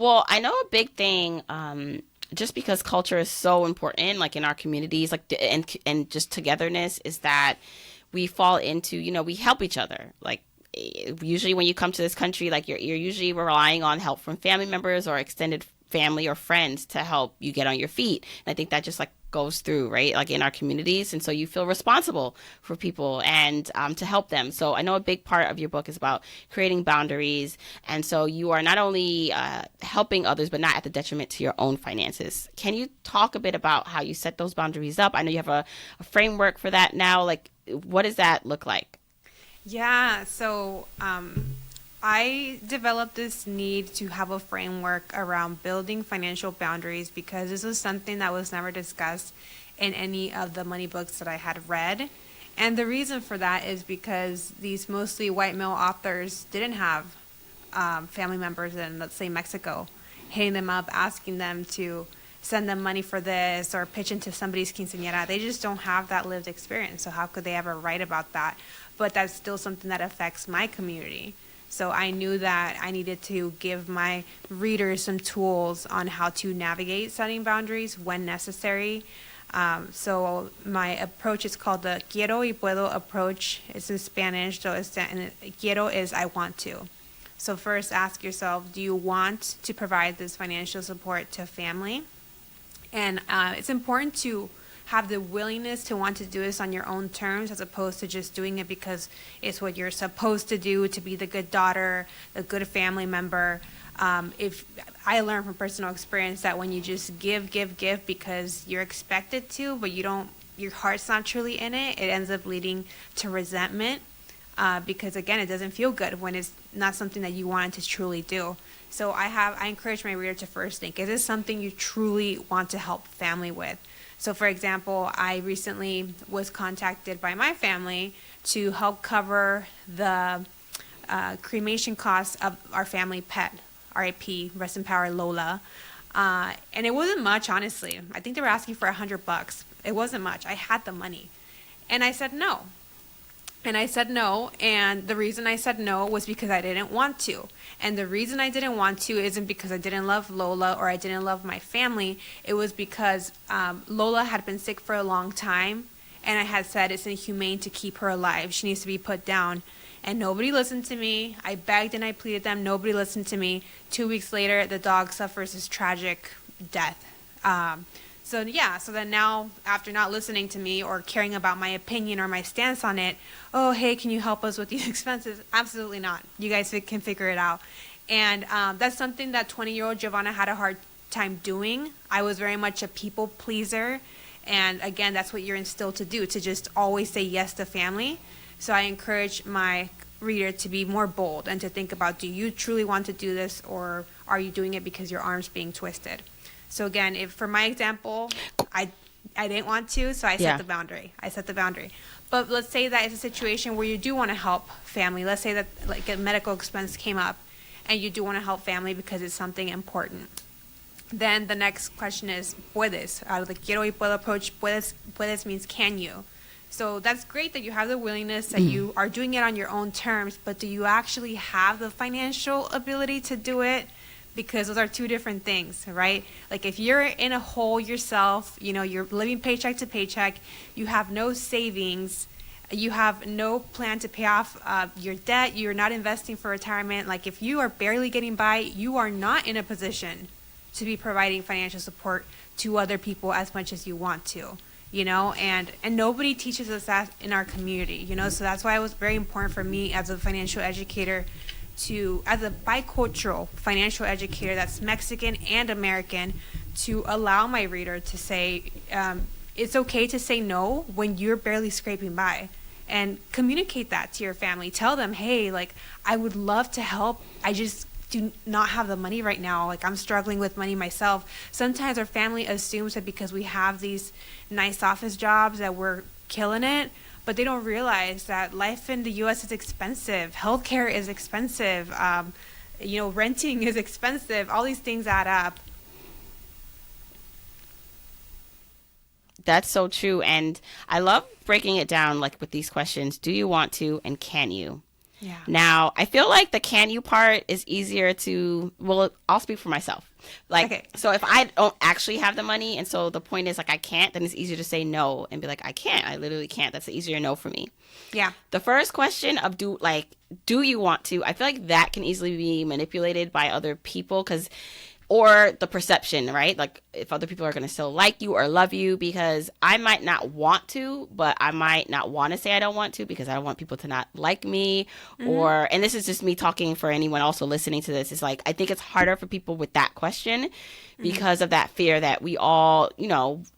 Well, I know a big thing, just because culture is so important, like in our communities, like and just togetherness, is that we fall into, we help each other. Like usually when you come to this country, like you're usually relying on help from family members or extended family or friends to help you get on your feet. And I think that just like goes through, right? Like in our communities. And so you feel responsible for people and to help them. So I know a big part of your book is about creating boundaries. And so you are not only helping others, but not at the detriment to your own finances. Can you talk a bit about how you set those boundaries up? I know you have a framework for that now. Like, what does that look like? Yeah, so I developed this need to have a framework around building financial boundaries because this was something that was never discussed in any of the money books that I had read. And the reason for that is because these mostly white male authors didn't have family members in, let's say, Mexico, hitting them up, asking them to send them money for this or pitch into somebody's quinceañera. They just don't have that lived experience. So how could they ever write about that? But that's still something that affects my community. So I knew that I needed to give my readers some tools on how to navigate setting boundaries when necessary. So my approach is called the quiero y puedo approach. It's in Spanish, so and quiero is I want to. So first ask yourself, do you want to provide this financial support to family? And it's important to have the willingness to want to do this on your own terms as opposed to just doing it because it's what you're supposed to do to be the good daughter, the good family member. If I learned from personal experience that when you just give because you're expected to, but you don't, your heart's not truly in it, it ends up leading to resentment. Because again, it doesn't feel good when it's not something that you wanted to truly do. So I encourage my reader to first think, is this something you truly want to help family with? So for example, I recently was contacted by my family to help cover the cremation costs of our family pet, RIP, rest in power, Lola. And it wasn't much, honestly. I think they were asking for $100. It wasn't much. I had the money. And I said no. And I said no, and the reason I said no was because I didn't want to. And the reason I didn't want to isn't because I didn't love Lola or I didn't love my family. It was because Lola had been sick for a long time, and I had said it's inhumane to keep her alive. She needs to be put down. And nobody listened to me. I begged and I pleaded them. Nobody listened to me. 2 weeks later, the dog suffers this tragic death. So then now, after not listening to me or caring about my opinion or my stance on it, oh, hey, can you help us with these expenses? Absolutely not. You guys can figure it out. And that's something that 20-year-old Giovanna had a hard time doing. I was very much a people pleaser. And again, that's what you're instilled to do, to just always say yes to family. So I encourage my reader to be more bold and to think about, do you truly want to do this, or are you doing it because your arm's being twisted? So again, if for my example, I didn't want to, so I set Yeah. the boundary. I set the boundary. But let's say that it's a situation where you do want to help family. Let's say that like a medical expense came up and you do want to help family because it's something important. Then the next question is puedes. Out of the quiero y puedo approach, puedes means can you. So that's great that you have the willingness, that you are doing it on your own terms, but do you actually have the financial ability to do it? Because those are two different things, right? Like if you're in a hole yourself, you're living paycheck to paycheck, you have no savings, you have no plan to pay off your debt, you're not investing for retirement. Like if you are barely getting by, you are not in a position to be providing financial support to other people as much as you want to. And nobody teaches us that in our community, so that's why it was very important for me as a financial educator as a bicultural financial educator that's Mexican and American, to allow my reader to say, it's okay to say no when you're barely scraping by, and communicate that to your family. Tell them, hey, like, I would love to help. I just do not have the money right now. Like, I'm struggling with money myself. Sometimes our family assumes that because we have these nice office jobs that we're killing it, but they don't realize that life in the U.S. is expensive. Healthcare is expensive. Renting is expensive. All these things add up. That's so true. And I love breaking it down like with these questions. Do you want to and can you? Yeah. Now, I feel like the can you part is easier to, well, I'll speak for myself. Like, Okay. so if I don't actually have the money, and so the point is like I can't, then it's easier to say no and be like, I can't. I literally can't. That's an easier no for me. Yeah. The first question of do you want to? I feel like that can easily be manipulated by other people or the perception, right? Like if other people are going to still like you or love you, because I might not want to, but I might not want to say I don't want to because I don't want people to not like me. And this is just me talking for anyone also listening to this. It's like, I think it's harder for people with that question because of that fear that we all,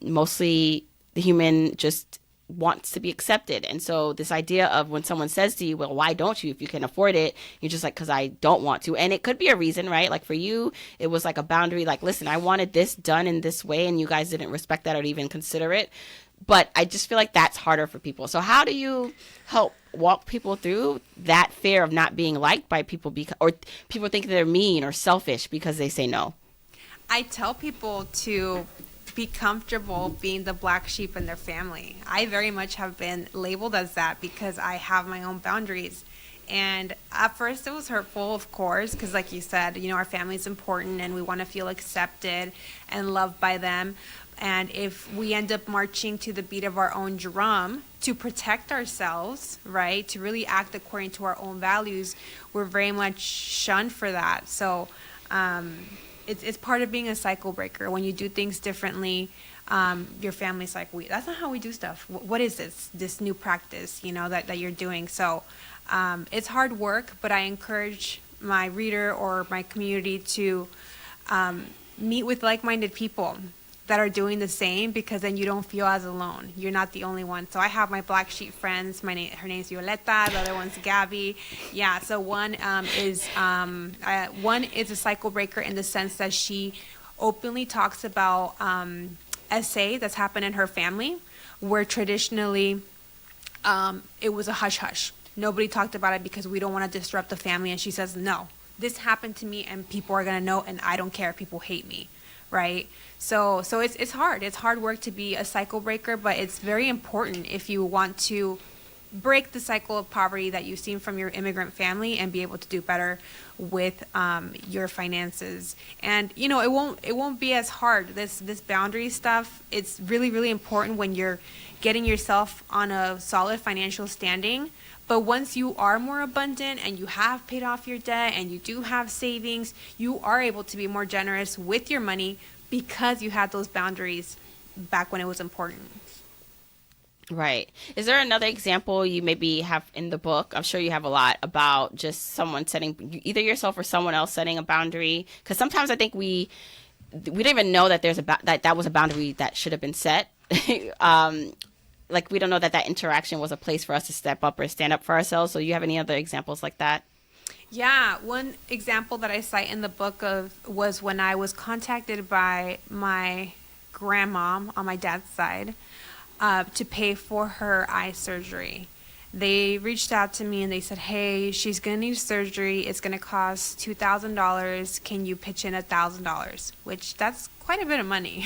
mostly the human just wants to be accepted. And so this idea of when someone says to you, well, why don't you if you can afford it? You're just like, because I don't want to. And it could be a reason, right? Like for you, it was like a boundary, like, listen, I wanted this done in this way and you guys didn't respect that or even consider it. But I just feel like that's harder for people. So how do you help walk people through that fear of not being liked by people or people think they're mean or selfish because they say no? I tell people to be comfortable being the black sheep in their family. I very much have been labeled as that because I have my own boundaries. And at first it was hurtful, of course, because like you said, our family is important and we want to feel accepted and loved by them. And if we end up marching to the beat of our own drum to protect ourselves, right, to really act according to our own values, we're very much shunned for that. So, it's part of being a cycle breaker. When you do things differently, your family's like, that's not how we do stuff. What is this new practice, that you're doing? So it's hard work, but I encourage my reader or my community to meet with like-minded people that are doing the same, because then you don't feel as alone. You're not the only one. So I have my black sheep friends. Her name's Violeta. The other one's Gabby. Yeah. So one is a cycle breaker in the sense that she openly talks about SA that's happened in her family, where traditionally it was a hush hush. Nobody talked about it because we don't want to disrupt the family. And she says, no, this happened to me, and people are gonna know, and I don't care if people hate me. Right. So it's hard. It's hard work to be a cycle breaker, but it's very important if you want to break the cycle of poverty that you've seen from your immigrant family and be able to do better with your finances. And it won't be as hard. This boundary stuff, it's really, really important when you're getting yourself on a solid financial standing. But once you are more abundant and you have paid off your debt and you do have savings, you are able to be more generous with your money because you had those boundaries back when it was important. Right. Is there another example you maybe have in the book? I'm sure you have a lot about just someone setting, either yourself or someone else setting a boundary. Because sometimes I think we don't even know that that was a boundary that should have been set. Like we don't know that interaction was a place for us to step up or stand up for ourselves. So you have any other examples like that? Yeah, one example that I cite in the book was when I was contacted by my grandma on my dad's side to pay for her eye surgery. They reached out to me and they said, hey, she's going to need surgery. It's going to cost $2,000. Can you pitch in $1,000? Which that's quite a bit of money.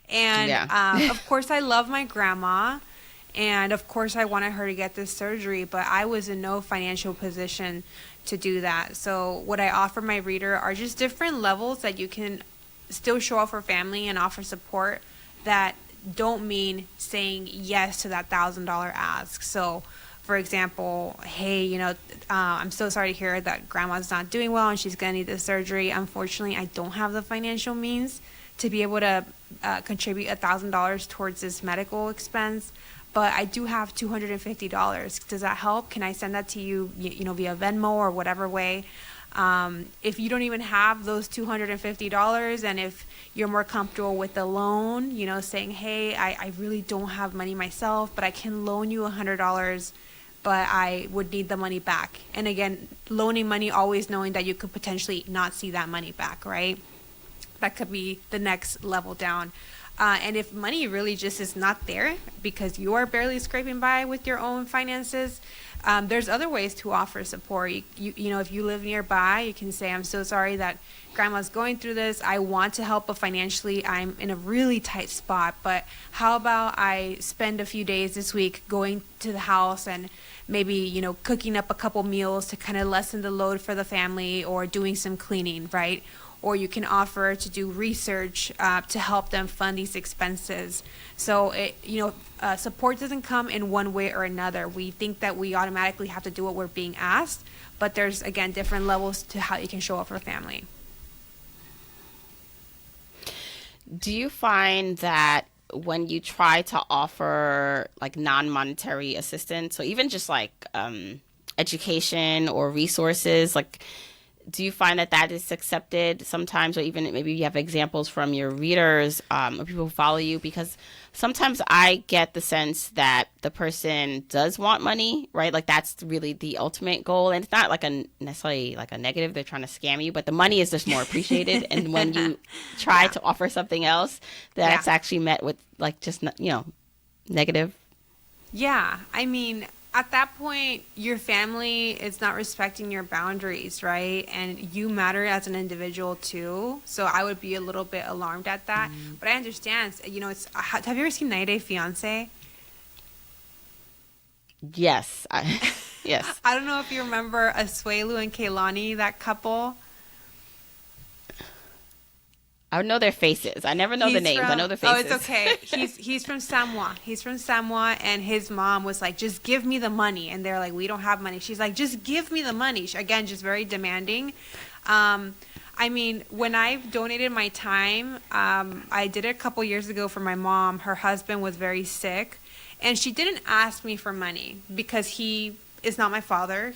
And yeah. Of course, I love my grandma. And of course, I wanted her to get this surgery, but I was in no financial position to do that. So what I offer my reader are just different levels that you can still show up for family and offer support that don't mean saying yes to that $1,000 ask. So, for example, hey, I'm so sorry to hear that grandma's not doing well and she's going to need this surgery. Unfortunately, I don't have the financial means to be able to contribute $1,000 towards this medical expense, but I do have $250. Does that help? Can I send that to you, via Venmo or whatever way? If you don't even have those $250, and if you're more comfortable with the loan, saying, hey, I really don't have money myself, but I can loan you $100, but I would need the money back. And again, loaning money, always knowing that you could potentially not see that money back, right? That could be the next level down. And if money really just is not there because you are barely scraping by with your own finances, there's other ways to offer support. You know, if you live nearby, you can say, I'm so sorry that grandma's going through this. I want to help, but financially I'm in a really tight spot. But how about I spend a few days this week going to the house and maybe, you know, cooking up a couple meals to kind of lessen the load for the family, or doing some cleaning, right? Or you can offer to do research to help them fund these expenses. So, support doesn't come in one way or another. We think that we automatically have to do what we're being asked, but there's, again, different levels to how you can show up for family. Do you find that when you try to offer like non-monetary assistance, so even just like education or resources, like do you find that that is accepted sometimes, or even maybe you have examples from your readers or people who follow you? Because sometimes I get the sense that the person does want money, right? Like that's really the ultimate goal, and it's not like a necessarily like a negative. They're trying to scam you, but the money is just more appreciated. And when you try to offer something else, that's actually met with like just negative. Yeah, I mean, at that point, your family is not respecting your boundaries, right? And you matter as an individual too. So I would be a little bit alarmed at that. But I understand. You know, have you ever seen 90 Day Fiance? Yes, yes. I don't know if you remember Asuelu and Kehlani, that couple. I would know their faces. I never know the names. I know their faces. Oh, it's okay. He's from Samoa. He's from Samoa, and his mom was like, "Just give me the money." And they're like, "We don't have money." She's like, "Just give me the money." Again, just very demanding. I mean, when I've donated my time, I did it a couple years ago for my mom. Her husband was very sick, and she didn't ask me for money because he is not my father.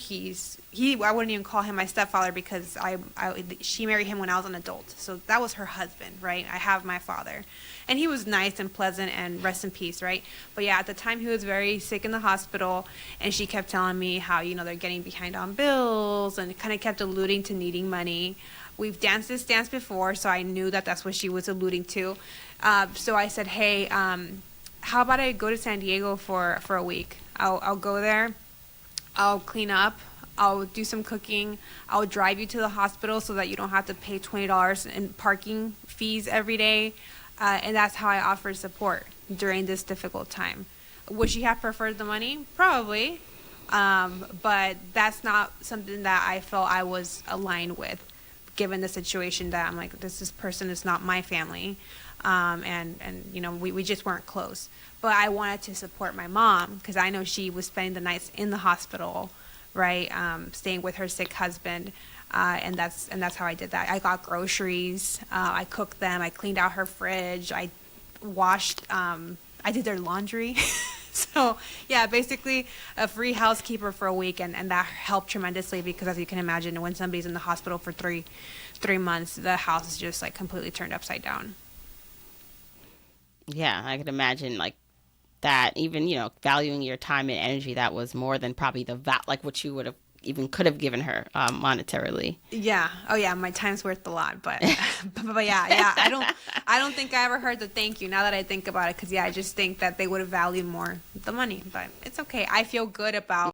I wouldn't even call him my stepfather because she married him when I was an adult. So that was her husband, right? I have my father. And he was nice and pleasant and rest in peace, right? But yeah, at the time he was very sick in the hospital, and she kept telling me how, they're getting behind on bills, and kind of kept alluding to needing money. We've danced this dance before, so I knew that that's what she was alluding to. So I said, hey, how about I go to San Diego for a week? I'll go there. I'll clean up. I'll do some cooking. I'll drive you to the hospital so that you don't have to pay $20 in parking fees every day. And that's how I offer support during this difficult time. Would she have preferred the money? Probably. But that's not something that I felt I was aligned with, given the situation that I'm like, this person is not my family. We just weren't close. But I wanted to support my mom because I know she was spending the nights in the hospital, right, staying with her sick husband, and that's how I did that. I got groceries, I cooked them, I cleaned out her fridge, I washed, I did their laundry. So yeah, basically a free housekeeper for a week, and that helped tremendously because, as you can imagine, when somebody's in the hospital for three months, the house is just like completely turned upside down. Yeah, I could imagine like that. Even valuing your time and energy, that was more than probably like what you would have even could have given her monetarily. Yeah. Oh yeah, my time's worth a lot, but but yeah. I don't think I ever heard the thank you. Now that I think about it, because I just think that they would have valued more the money. But it's okay. I feel good about